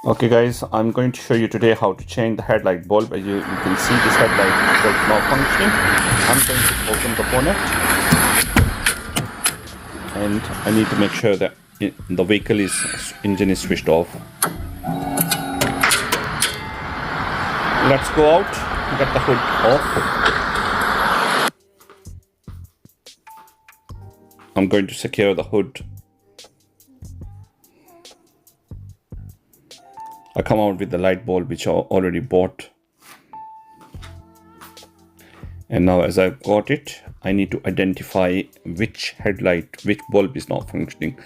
Okay guys, I'm going to show you today how to change the headlight bulb. As you can see, this headlight bulb is not functioning. I'm going to open the bonnet and I need to make sure that the vehicle engine is switched off. Let's go out, get the hood off. I'm going to secure the hood. I come out with the light bulb which I already bought. And now as I've got it, I need to identify which bulb is not functioning.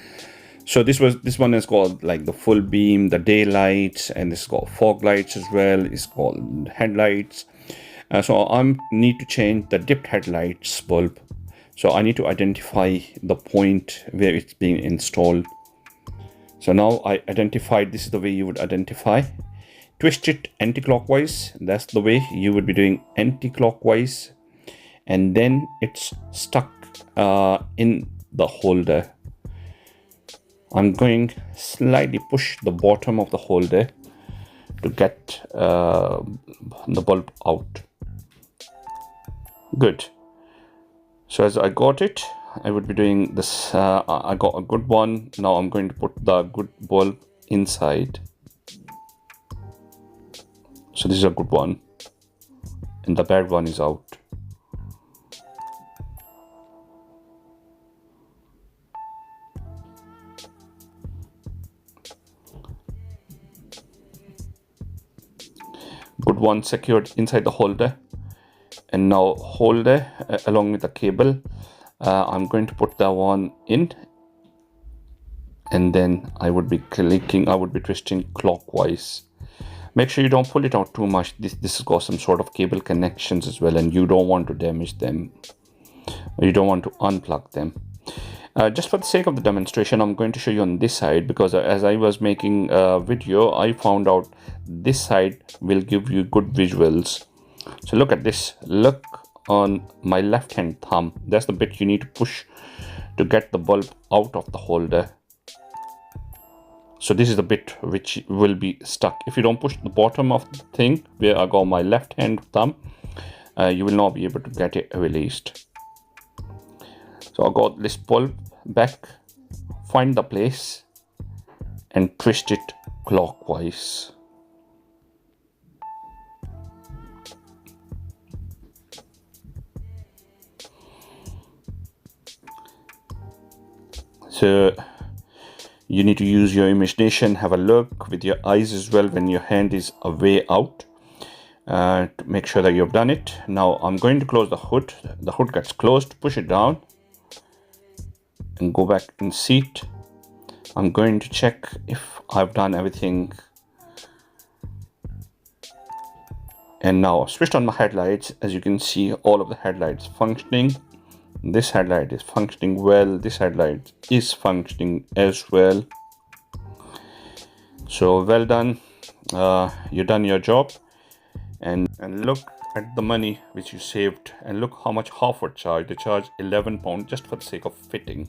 So this one is called like the full beam, the daylights, and this is called fog lights as well. It's called headlights. So I need to change the dipped headlights bulb. So I need to identify the point where it's being installed. So now I identified, this is the way you would identify. Twist it anti-clockwise. That's the way you would be doing anti-clockwise. And then it's stuck in the holder. I'm going slightly push the bottom of the holder to get the bulb out. Good. So as I got it, I would be doing this. I got a good one. Now I'm going to put the good bulb inside. So this is a good one and the bad one is out. Good one secured inside the holder, and now holder along with the cable. I'm going to put that one in, and then I would be twisting clockwise. Make sure you don't pull it out too much. This has got some sort of cable connections as well, and you don't want to damage them. You don't want to unplug them. Just for the sake of the demonstration, I'm going to show you on this side, because as I was making a video, I found out this side will give you good visuals. So look at this. Look on my left hand thumb. That's the bit you need to push to get the bulb out of the holder. So this is the bit which will be stuck. If you don't push the bottom of the thing where I got my left hand thumb, you will not be able to get it released. So I got this bulb back, find the place and twist it clockwise. So you need to use your imagination, have a look with your eyes as well when your hand is away out, to make sure that you've done it. Now I'm going to close the hood. The hood gets closed, push it down and go back in seat. I'm going to check if I've done everything. And now I've switched on my headlights. As you can see, all of the headlights functioning. This headlight is functioning well. This headlight is functioning as well. So well done. You've done your job. And look at the money which you saved, and look how much Harvard charged. They charged £11 just for the sake of fitting.